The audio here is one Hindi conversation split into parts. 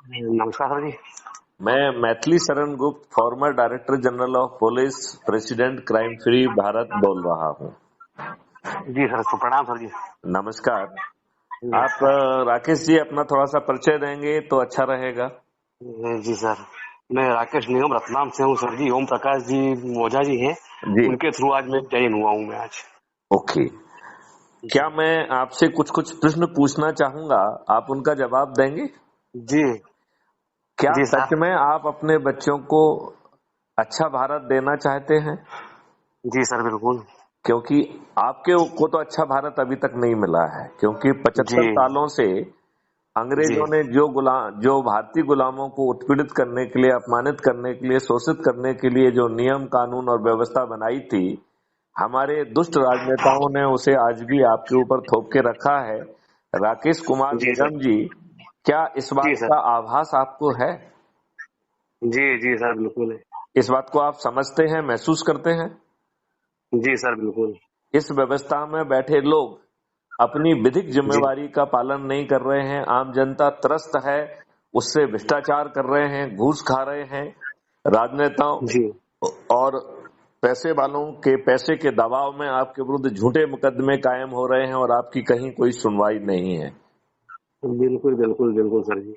नमस्कार सर जी। मैं Maithili Sharan Gupt, farmer director general of police, president crime free Bharat बोल रहा हूँ। जी सर, तो प्रणाम सर जी। नमस्कार। आप नमस्कार। राकेश जी अपना थोड़ा सा परिचय देंगे तो अच्छा रहेगा। जी सर, मैं राकेश निगम रतलाम से हूँ सर जी। ओम प्रकाश जी ओझा जी हैं, जी, उनके थ्रू आज मैं जॉइन हुआ हूँ मैं आज। ओके। क्या जी मैं आपसे कुछ कुछ प्रश्न पूछना चाहूंगा, आप उनका जवाब देंगे? जी। क्या जी सच सर। में आप अपने बच्चों को अच्छा भारत देना चाहते हैं? जी सर, बिल्कुल। क्योंकि आपके को तो अच्छा भारत अभी तक नहीं मिला है, क्योंकि जी 75 सालों से जी अंग्रेजों ने जो भारतीय गुलामों को उत्पीड़ित करने के लिए, अपमानित करने के लिए, शोषित करने के लिए जो नियम कानून और व्यवस्था बनाई थी, हमारे दुष्ट राजनेताओं ने उसे आज भी आपके ऊपर थोप के रखा है। राकेश कुमार जी सर। निगम जी, क्या इस जी बात सर। का आभास आपको है? जी जी सर, बिल्कुल है। इस बात को आप समझते हैं, महसूस करते हैं? जी सर, बिल्कुल। इस व्यवस्था में बैठे लोग अपनी विधिक जी जिम्मेवारी का पालन नहीं कर रहे हैं, आम जनता त्रस्त है, उससे भ्रष्टाचार कर रहे हैं, घूस खा रहे हैं, राजनेताओं जी। और पैसे वालों के पैसे के दबाव में आपके विरुद्ध झूठे मुकदमे कायम हो रहे हैं और आपकी कहीं कोई सुनवाई नहीं है। बिल्कुल बिल्कुल बिल्कुल सर जी।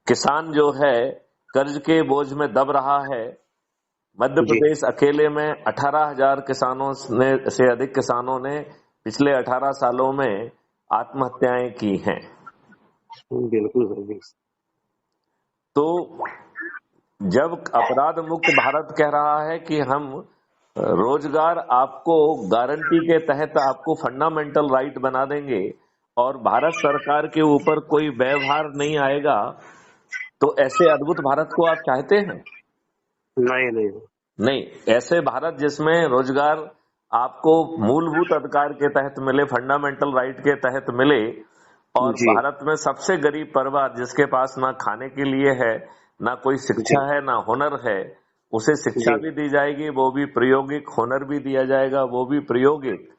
किसान जो है कर्ज के बोझ में दब रहा है। मध्य जी, प्रदेश अकेले में 18,000 किसानों ने से अधिक किसानों ने पिछले 18 सालों में आत्महत्याएं की हैं। बिल्कुल सर जी। तो जब अपराध मुक्त भारत कह रहा है कि हम रोजगार आपको गारंटी के तहत आपको फंडामेंटल राइट बना देंगे और भारत सरकार के ऊपर कोई व्यवहार नहीं आएगा, तो ऐसे अद्भुत भारत को आप चाहते हैं? नहीं नहीं। नहीं, ऐसे भारत जिसमें रोजगार आपको मूलभूत अधिकार के तहत मिले, फंडामेंटल राइट के तहत मिले, और जी भारत में सबसे गरीब परिवार जिसके पास ना खाने के लिए है, ना कोई जी शिक्षा है, ना हुनर है, उसे शिक्षा जी भी दी जाएगी, वो भी प्रायोगिक, हुनर भी दिया जाएगा, वो भी प्रायोगिक।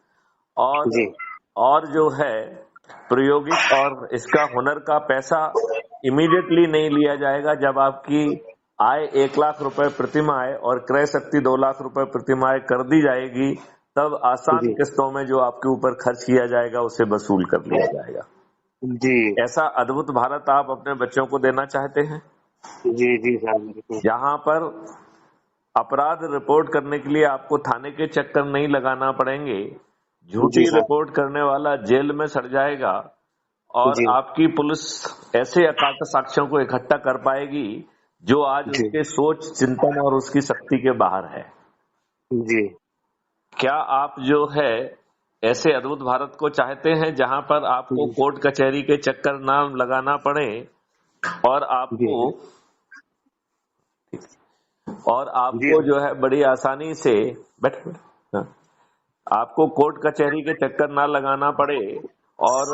और जी और जो है प्रायोगिक और इसका हुनर का पैसा इमीडिएटली नहीं लिया जाएगा। जब आपकी आय 1 लाख रुपए प्रति माह और क्रय शक्ति 2 लाख रुपए प्रति माह कर दी जाएगी, तब आसान जी किस्तों में जो आपके ऊपर खर्च किया जाएगा उसे वसूल कर लिया जाएगा। जी ऐसा अद्भुत भारत आप अपने बच्चों को देना चाहते हैं, जी जी सर, बिल्कुल। जहां पर अपराध रिपोर्ट करने के लिए आपको थाने के चक्कर नहीं लगाना पड़ेंगे, जी झूठी सर। रिपोर्ट करने वाला जेल में सड़ जाएगा और जी आपकी पुलिस ऐसे अकाट साक्ष्यों को इकट्ठा कर पाएगी जो आज जी उसके सोच, चिंतन और उसकी शक्ति के बाहर है। जी क्या आप जो है ऐसे अद्भुत भारत को चाहते हैं जहां पर आपको जी कोर्ट कचहरी के चक्कर ना लगाना पड़े और जी जी आपको जो है बड़ी आसानी से बैठ हाँ, आपको कोर्ट कचहरी के चक्कर ना लगाना पड़े और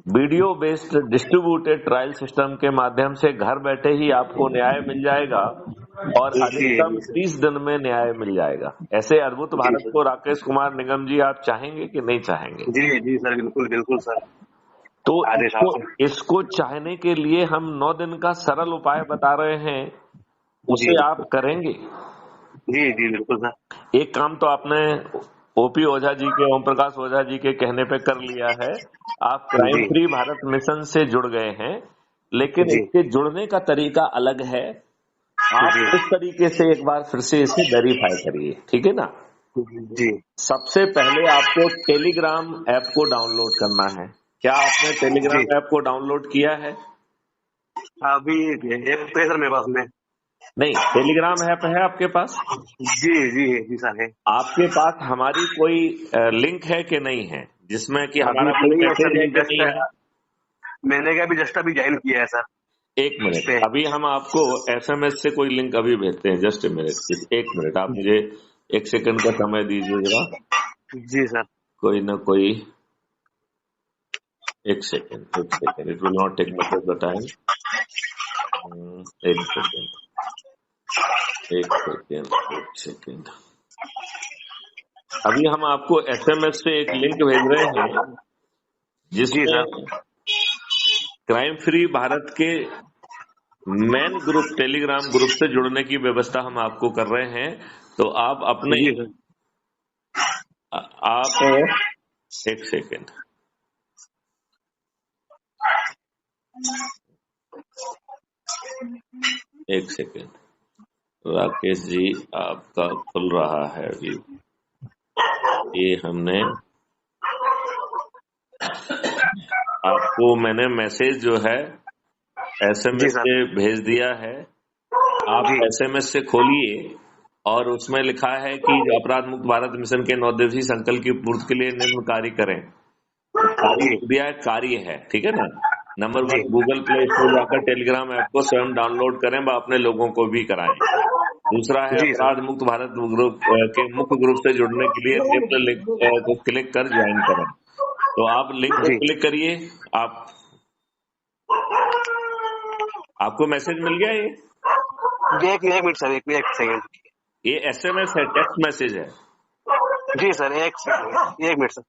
video based distributed trial system के माध्यम से घर बैठे ही आपको न्याय मिल जाएगा और जी अधिकतम जी सर। 30 दिन में न्याय मिल जाएगा। ऐसे अद्भुत जी भारत सर। को राकेश कुमार निगम जी आप चाहेंगे कि नहीं चाहेंगे? जी जी सर, बिल्कुल बिल्कुल सर। तो आदेश इसको आपसे। इसको चाहने के लिए हम 9 दिन का सरल उपाय बता रहे हैं, जी उसे आप करेंगे? जी जी बिल्कुल सर। एक काम तो आपने ओपी ओझा जी के, ओम प्रकाश ओझा जी के कहने पे कर लिया है, आप क्राइम जी फ्री भारत मिशन से जुड़ गए हैं, लेकिन जी इसके जुड़ने का तरीका अलग है। आप जी उस तरीके से एक बार फिर से इसे वेरीफाई करिए, ठीक है ना? जी। सबसे पहले आपको टेलीग्राम ऐप को डाउनलोड करना है। क्या आपने जी टेलीग्राम ऐप को डाउनलोड किया है? अभी एक तो है सर मेरे पास में। नहीं, टेलीग्राम ऐप है आपके पास? जी जी जी सर है। आपके पास हमारी कोई लिंक है कि नहीं है, जिसमें कि अभी हमारा तो कोई नहीं है मैसेज सर, है कि जस्ट नहीं है? मैंने क्या अभी जस्ट अभी ज्वाइन किया है सर। एक इस मिनट, पे। अभी हम आपको एसएमएस से कोई लिंक अभी भेजते हैं। जस्ट ए मिनट, एक मिनट, आप मुझे 1 सेकंड का समय दीजिए जरा। जी सर। कोई ना कोई 1 second, 1 second, it will not take much of the time. 1 second, 1 second, 1 second. अभी हम आपको एसएमएस से एक लिंक भेज रहे हैं जी जिसमें सर। क्राइम फ्री भारत के मेन ग्रुप टेलीग्राम ग्रुप से जुड़ने की व्यवस्था हम आपको कर रहे हैं। तो आप अपने जी सर। आप एक सेकेंड, एक सेकेंड राकेश जी, आपका खुल रहा है अभी। ये हमने आपको मैंने मैसेज जो है जी एसएमएस सर। से भेज दिया है। आप जी एसएमएस से खोलिए और उसमें लिखा है कि जो अपराध मुक्त भारत मिशन के 9 दिवसीय संकल्प की पूर्ति के लिए निम्न कार्य करें। कार्य जी लिख दिया है, कार्य है, ठीक है ना। नंबर जी 1, गूगल प्ले स्टोर जाकर टेलीग्राम ऐप को स्वयं डाउनलोड करें व अपने लोगों को भी कराएं। दूसरा है जी सर। अपराध मुक्त भारत ग्रुप के मुख्य ग्रुप से जुड़ने के लिए निम्न लिंक को क्लिक कर ज्वाइन करें। तो आप लिंक को जी क्लिक करिए। आप आपको मैसेज मिल गया। एक मिनट सर, एक सेकंड। ये एसएमएस है, टेक्स्ट मैसेज है। जी सर, एक सेकंड, एक मिनट सर।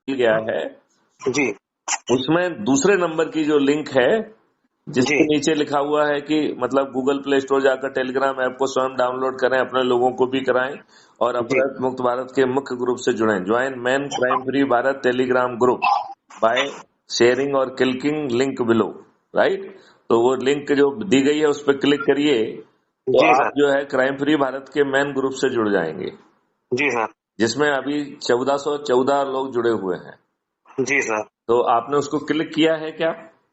मिल गया है। जी उसमें दूसरे नंबर की जो लिंक है जी जिसके नीचे लिखा हुआ है कि मतलब गूगल प्ले स्टोर जाकर टेलीग्राम ऐप को स्वयं डाउनलोड करें, अपने लोगों को भी कराएं और जी अपराध मुक्त भारत के मुख्य ग्रुप से जुड़ें। Join man crime free Bharat Telegram group by sharing और क्लिकिंग लिंक बिलो, राइट। तो वो लिंक जो दी गई है उस पर क्लिक करिए तो जी आप सर। जो है क्राइम फ्री भारत के मैन ग्रुप से जुड़ जाएंगे, जी सर। जिसमें अभी 1414 लोग जुड़े हुए हैं। जी सर। तो आपने उसको क्लिक किया है क्या?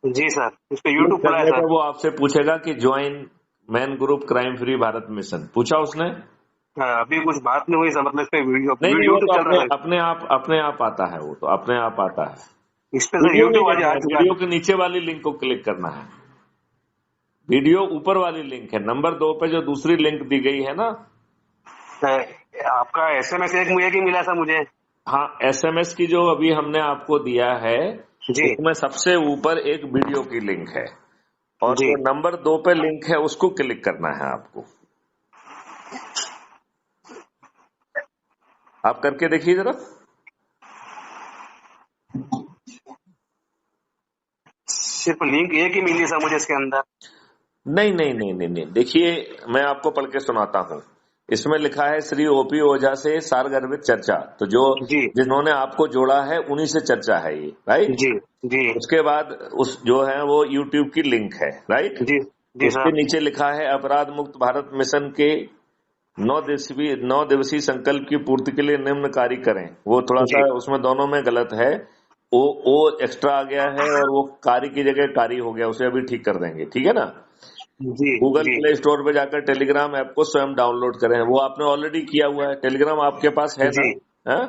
जी सर, इस पे क्लिक यूट्यूब खुला है करने सर। पर वो आपसे पूछेगा कि join man group crime free Bharat mission, पूछा उसने? हाँ, अभी कुछ बात नहीं हुई सर, मतलब इस पे नहीं नहीं, वो यूट्यूब तो चल रहा है सर। अपने आप आता है, वो तो अपने आप आता है। इस पे सर वीडियो नहीं यूट्यूब आज देखना आ है, चुका वीडियो के नीचे वाली लिंक को क्लिक करना है। वीडियो ऊपर वाली लिंक है, नंबर 2 पे जो दूसरी लिंक दी गई है ना। है। आपका एसएमएस एक ही मिला सर मुझे। हाँ, एसएमएस की जो अभी हमने आपको दिया है जी उसमें सबसे ऊपर एक वीडियो की लिंक है और जी जो नंबर 2 पे लिंक है उसको क्लिक करना है आपको। आप करके देखिए जरा। सिर्फ लिंक एक ही मिली सर मुझे इसके अंदर। नहीं नहीं नहीं नहीं नहीं, देखिए मैं आपको पढ़ के सुनाता हूँ। इसमें लिखा है श्री ओपी ओझा से सारगर्भित चर्चा। तो जो जी जिन्होंने आपको जोड़ा है उन्हीं से चर्चा है ये, राइट। जी जी उसके बाद उस जो है वो यूट्यूब की लिंक है, राइट। जी जी उसके सर। नीचे लिखा है अपराध मुक्त भारत मिशन के 9 दिवसीय संकल्प की पूर्ति के लिए निम्न कार्य करें। वो थोड़ा जी सा उसमें दोनों में गलत है। वो एक्स्ट्रा आ गया है और वो कार्य की जगह कार्य हो गया, उसे अभी ठीक कर देंगे, ठीक है ना। जी गूगल जी प्ले स्टोर पे जाकर टेलीग्राम ऐप को स्वयं डाउनलोड करें। वो आपने ऑलरेडी किया हुआ है, टेलीग्राम आपके पास है ना? जी हाँ?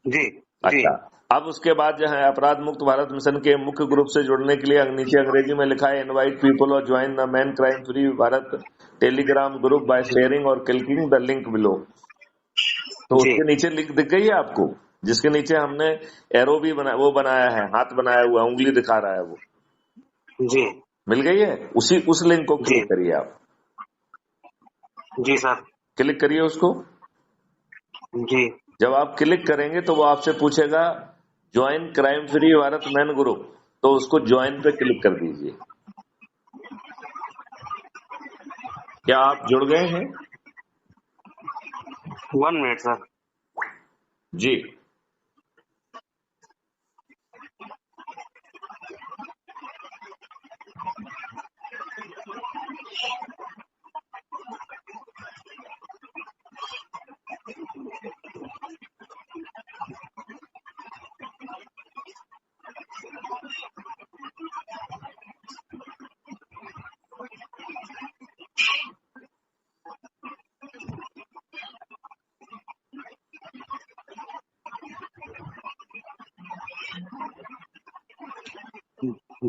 जी जी अच्छा। अब उसके बाद जो है अपराध मुक्त भारत मिशन के मुख्य ग्रुप से जुड़ने के लिए नीचे अंग्रेजी में लिखा है इनवाइट पीपल और join the man crime free Bharat Telegram group by sharing और क्लिकिंग द लिंक बिलो। तो जी उसके नीचे लिंक दिख गई है आपको, जिसके नीचे हमने एरो भी बनाया है, हाथ बनाया हुआ, उंगली दिखा रहा है, वो जी मिल गई है। उस लिंक को जी क्लिक करिए आप। जी सर। क्लिक करिए उसको। जी जब आप क्लिक करेंगे तो वो आपसे पूछेगा join crime free Bharat man group, तो उसको ज्वाइन पे क्लिक कर दीजिए। क्या आप जुड़ गए हैं? 1 मिनट सर। जी।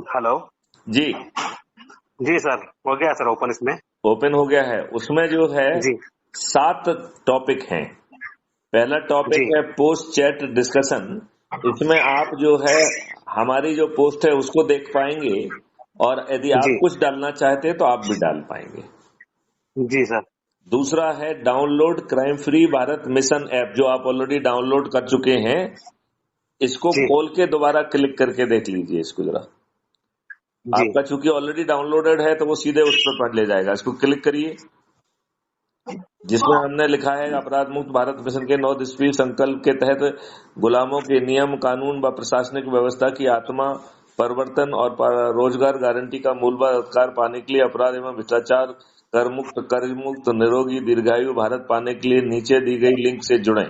हेलो। जी जी सर, हो गया सर ओपन इसमें। ओपन हो गया है। उसमें जो है जी 7 टॉपिक हैं। पहला टॉपिक जी है पोस्ट चैट डिस्कशन। इसमें आप जो है हमारी जो पोस्ट है उसको देख पाएंगे, और यदि आप जी कुछ डालना चाहते हैं तो आप भी डाल पाएंगे। जी सर। दूसरा है download crime free Bharat mission app, जो आप ऑलरेडी डाउनलोड कर चुके हैं। इसको जी खोल के दोबारा क्लिक करके देख लीजिए इसको जरा। जी आपका चूंकि ऑलरेडी डाउनलोडेड है तो वो सीधे उस पर ले जाएगा। इसको क्लिक करिए, जिसमें हमने लिखा है अपराध मुक्त भारत मिशन के 9 दिवसीय संकल्प के तहत गुलामों के नियम कानून व प्रशासनिक व्यवस्था की आत्मा परिवर्तन और रोजगार गारंटी का मूलभूत अधिकार पाने के लिए अपराध एवं भ्रष्टाचार कर मुक्त निरोगी दीर्घायु भारत पाने के लिए नीचे दी गई लिंक से जुड़ें।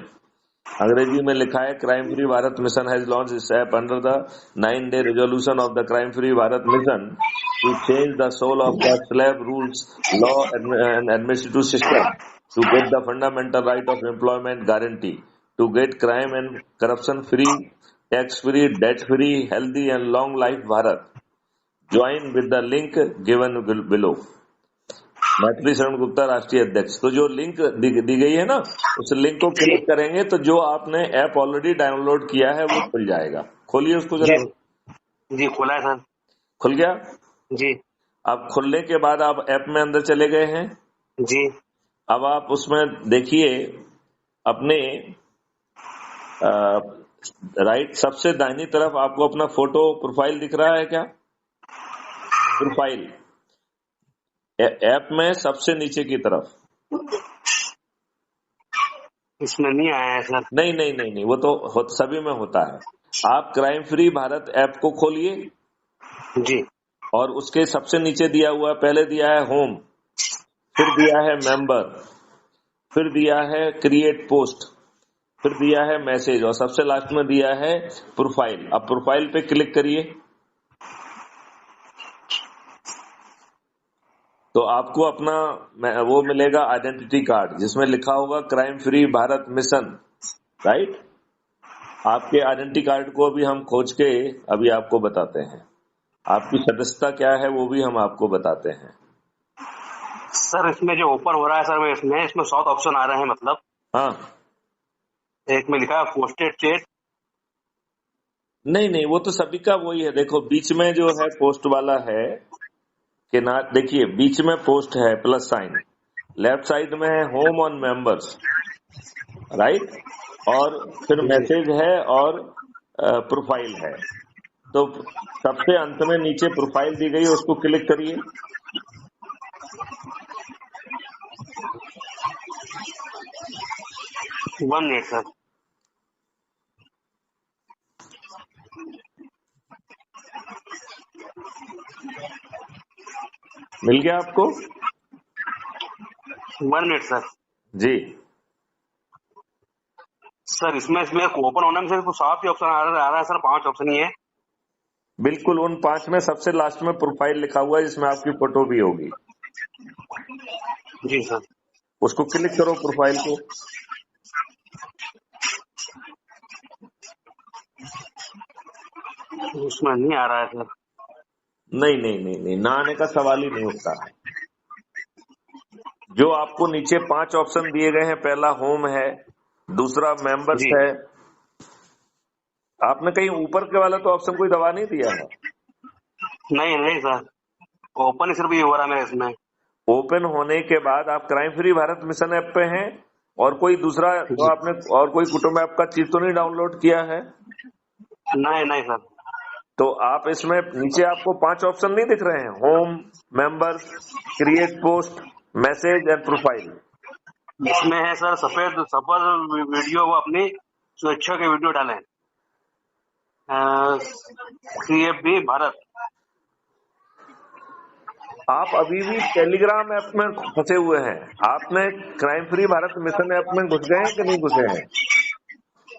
अंग्रेजी में लिखा है crime free Bharat mission has launch this app under the 9-day resolution of the crime free Bharat mission to change the soul of the slab rules law and administrative system to get the fundamental right of employment guarantee, to get crime and corruption free, tax free, debt free, healthy and long life Bharat. Join with the link given below. Maithili Sharan Gupta राष्ट्रीय अध्यक्ष। तो जो लिंक दी गई है ना, उस लिंक को क्लिक करेंगे तो जो आपने ऐप ऑलरेडी डाउनलोड किया है वो खुल जाएगा। खोलिए उसको जी जरा। जी खुला है सर। खुल गया? जी अब खुलने के बाद आप ऐप में अंदर चले गए हैं। जी अब आप उसमें देखिए अपने राइट सबसे दाहिनी तरफ आपको अपना फोटो प्रोफाइल दिख रहा है क्या? प्रोफाइल ऐप में सबसे नीचे की तरफ। इसमें नहीं आया है सर। नहीं नहीं नहीं नहीं, वो तो सभी में होता है। आप क्राइम फ्री भारत ऐप को खोलिए जी और उसके सबसे नीचे दिया हुआ, पहले दिया है होम, फिर दिया है मेंबर, फिर दिया है क्रिएट पोस्ट, फिर दिया है मैसेज और सबसे लास्ट में दिया है प्रोफाइल। अब प्रोफाइल पे क्लिक करिए तो आपको अपना वो मिलेगा आइडेंटिटी कार्ड जिसमें लिखा होगा crime free Bharat mission, right. आपके आइडेंटिटी कार्ड को भी हम खोज के अभी आपको बताते हैं। आपकी सदस्यता क्या है वो भी हम आपको बताते हैं। सर इसमें जो ओपन हो रहा है सर, इसमें 7 ऑप्शन आ रहे हैं। मतलब हाँ, एक में लिखा है पोस्टेड चैट। नहीं नहीं, वो तो सभी का वही है। देखो बीच में जो है पोस्ट वाला है कि ना, देखिए बीच में पोस्ट है प्लस साइन, लेफ्ट साइड में है होम ऑन मेंबर्स, राइट, और फिर मैसेज है और प्रोफाइल है। तो सबसे अंत में नीचे प्रोफाइल दी गई है, उसको क्लिक करिए। One minute sir. मिल गया आपको? 1 मिनट सर। जी सर इसमें ओपन होने में सिर्फ 7 ही ऑप्शन आ रहा है सर, 5 ऑप्शन ही है। बिल्कुल, उन 5 में सबसे लास्ट में प्रोफाइल लिखा हुआ है जिसमें आपकी फोटो भी होगी। जी सर। उसको क्लिक करो प्रोफाइल को। उसमें नहीं आ रहा है सर। नहीं नहीं नहीं नहीं, ना आने का सवाल ही नहीं उठता है। जो आपको नीचे 5 ऑप्शन दिए गए हैं, पहला होम है, दूसरा मेंबर्स जी है। आपने कहीं ऊपर के वाला तो ऑप्शन कोई दबा नहीं दिया है? नहीं नहीं सर, ओपन ही सिर्फ ये हो रहा है मेरे इसमें। ओपन होने के बाद आप crime free Bharat mission app पे हैं और कोई दूसरा तो आपने और कोई कुटुंब ऐप का चीज तो नहीं डाउनलोड किया है? नहीं नहीं सर। तो आप इसमें नीचे आपको 5 ऑप्शन नहीं दिख रहे हैं? Home, members, create post, message and profile. इसमें है सर सफल वीडियो, वो अपनी स्वेच्छा के वीडियो डालें, CFB भारत। आप अभी भी टेलीग्राम ऐप में फंसे हुए हैं। आपने crime free Bharat mission app में घुस गए हैं कि नहीं घुसे हैं?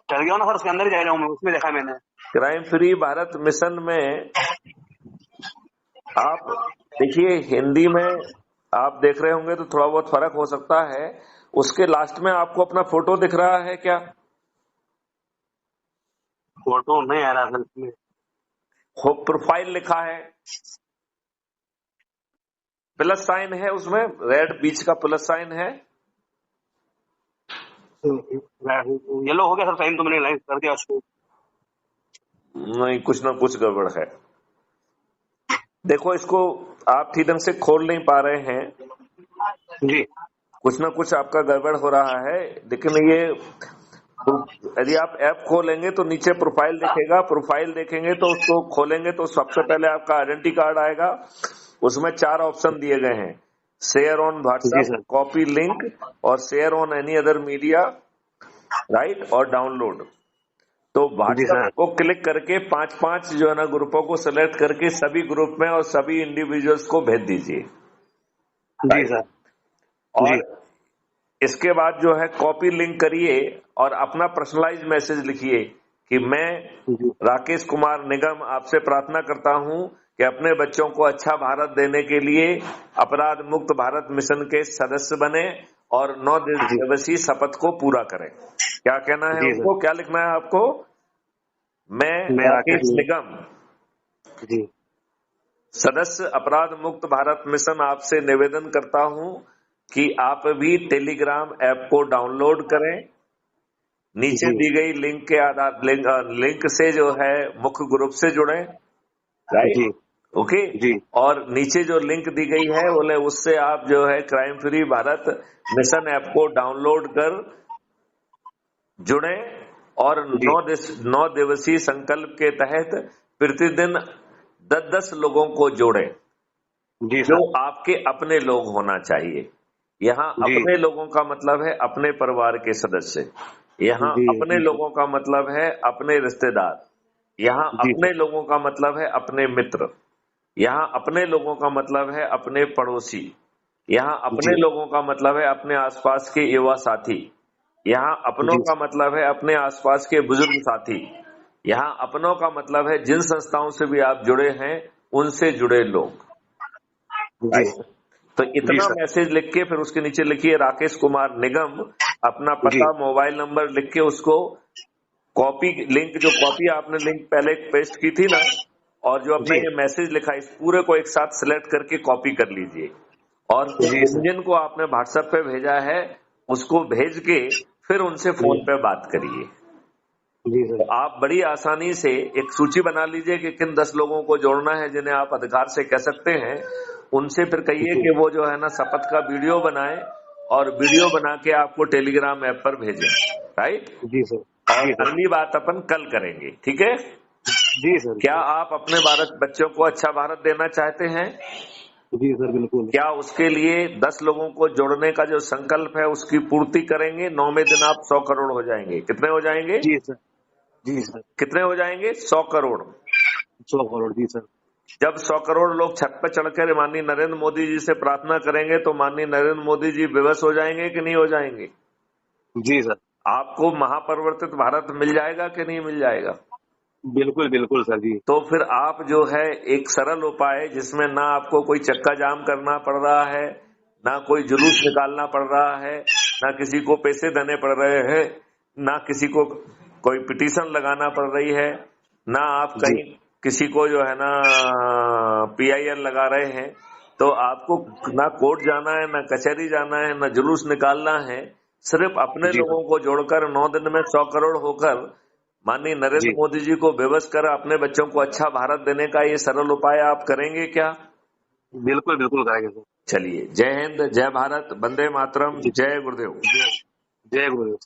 चल गया ना सर, उसके अंदर ही जा रहा हूँ मैं, उसमें देखा मैंने। क्राइम फ्री भारत मिशन में आप देखिए, हिंदी में आप देख रहे होंगे तो थोड़ा बहुत फर्क हो सकता है। उसके लास्ट में आपको अपना फोटो दिख रहा है क्या? फोटो नहीं आ रहा सर इसमें। प्रोफाइल लिखा है, प्लस साइन है उसमें, रेड बीच का प्लस साइन है। येलो हो गया सर, साइन तो मैंने लाइन कर दिया उसको। नहीं, कुछ ना कुछ गड़बड़ है। देखो, इसको आप ठीक ढंग से खोल नहीं पा रहे हैं, जी कुछ ना कुछ आपका गड़बड़ हो रहा है। लेकिन ये यदि आप ऐप खोलेंगे तो नीचे प्रोफाइल दिखेगा, प्रोफाइल देखेंगे तो उसको खोलेंगे तो सबसे पहले आपका आइडेंटिटी कार्ड आएगा। उसमें 4 ऑप्शन दिए गए हैं, शेयर ऑन जी व्हाट्सएप, सर। कॉपी लिंक और share on any other media, right, और डाउनलोड। तो जी व्हाट्सएप सर। को क्लिक करके 5-5 जो है ना ग्रुपों को सेलेक्ट करके सभी ग्रुप में और सभी इंडिविजुअल्स को भेज दीजिए, जी राइट। सर। जी और इसके बाद जो है कॉपी लिंक करिए और अपना पर्सनलाइज मैसेज लिखिए कि मैं जी राकेश कुमार निगम आपसे प्रार्थना करता हूं कि अपने बच्चों को अच्छा भारत देने के लिए अपराध मुक्त भारत मिशन के सदस्य बने और 9 जी दिवसीय शपथ को पूरा करें। क्या कहना है जी सर। उनको, क्या लिखना है आपको? मैं मैं राकेश राकेश नहीं। निगम, जी सदस्य अपराध मुक्त भारत मिशन, आपसे निवेदन करता हूं कि आप भी टेलीग्राम ऐप को डाउनलोड करें। नीचे जी दी गई लिंक के आधार लिंक से जो है मुख्य ग्रुप से जुड़े, राइट, जी ओके। जी और नीचे जो लिंक दी गई है बोले उससे आप जो है crime free Bharat mission app को डाउनलोड कर जुड़े और जी 9 दिवसीय संकल्प के तहत प्रतिदिन 10-10 लोगों को जोड़े जी जो सर। आपके अपने लोग होना चाहिए। यहाँ जी अपने लोगों का मतलब है अपने परिवार के सदस्य, यहाँ जी अपने जी सर। लोगों का मतलब है अपने रिश्तेदार, यहाँ जी अपने सर। लोगों का मतलब है अपने मित्र, यहाँ अपने लोगों का मतलब है अपने पड़ोसी, यहाँ अपने जी लोगों का मतलब है अपने आसपास के युवा साथी, यहाँ अपनों जी का मतलब है अपने आसपास के बुजुर्ग साथी, यहाँ अपनों का मतलब है जिन संस्थाओं से भी आप जुड़े हैं उनसे जुड़े लोग, जी राइट। तो जी इतना सर। मैसेज लिख के फिर उसके नीचे लिखिए राकेश कुमार निगम, अपना जी पता मोबाइल नंबर लिख के उसको कॉपी लिंक, जो कॉपी आपने लिंक पहले पेस्ट की थी ना, और जो अपना जी ये मैसेज लिखा है इस पूरे को एक साथ सिलेक्ट करके कॉपी कर लीजिए और जिस जी सर। इंजन को आपने व्हाट्सएप पे भेजा है उसको भेज के फिर उनसे जी फोन पे बात करिए। जी तो सर। आप बड़ी आसानी से एक सूची बना लीजिए कि किन 10 लोगों को जोड़ना है जिन्हें आप अधिकार से कह सकते हैं। उनसे फिर कहिए जी कि वो जो है ना शपथ का वीडियो बनाए और वीडियो बना के आपको टेलीग्राम ऐप पर भेजें, राइट। जी सर। और जी सर। अगली बात अपन कल करेंगे, ठीक है। जी सर। क्या आप अपने भारत बच्चों को अच्छा भारत देना चाहते हैं? जी सर बिल्कुल। क्या उसके लिए 10 लोगों को जोड़ने का जो संकल्प है उसकी पूर्ति करेंगे? 9वें दिन आप 100 करोड़ हो जाएंगे। कितने हो जाएंगे? जी सर। जी सर। कितने हो जाएंगे? 100 करोड़। 100 करोड़। जी सर। जब 100 करोड़ लोग छत पर चढ़कर माननीय नरेंद्र मोदी जी से प्रार्थना करेंगे तो माननीय नरेंद्र मोदी जी बेबस हो जाएंगे कि नहीं हो जाएंगे? जी सर। आपको महापरिवर्तित भारत मिल जाएगा कि नहीं मिल जाएगा? बिल्कुल बिल्कुल सर जी। तो फिर आप जो है एक सरल उपाय जिसमें ना आपको कोई चक्का जाम करना पड़ रहा है, ना कोई जुलूस निकालना पड़ रहा है, ना किसी को पैसे देने पड़ रहे हैं, ना किसी को कोई पिटीशन लगाना पड़ रही है, ना आप जी कहीं किसी को जो है ना PIL लगा रहे हैं, तो आपको ना कोर्ट जाना है, ना कचहरी जाना है, ना जुलूस निकालना है। सिर्फ अपने जी सर। लोगों को जोड़कर 9 दिन में 100 करोड़ होकर माननीय नरेंद्र जी मोदी जी को बेबस कर अपने बच्चों को अच्छा भारत देने का ये सरल उपाय आप करेंगे क्या? बिल्कुल बिल्कुल करेंगे सर। चलिए, जय हिंद, जय भारत, वंदे मातरम, जी जय गुरुदेव। जय जय गुरु।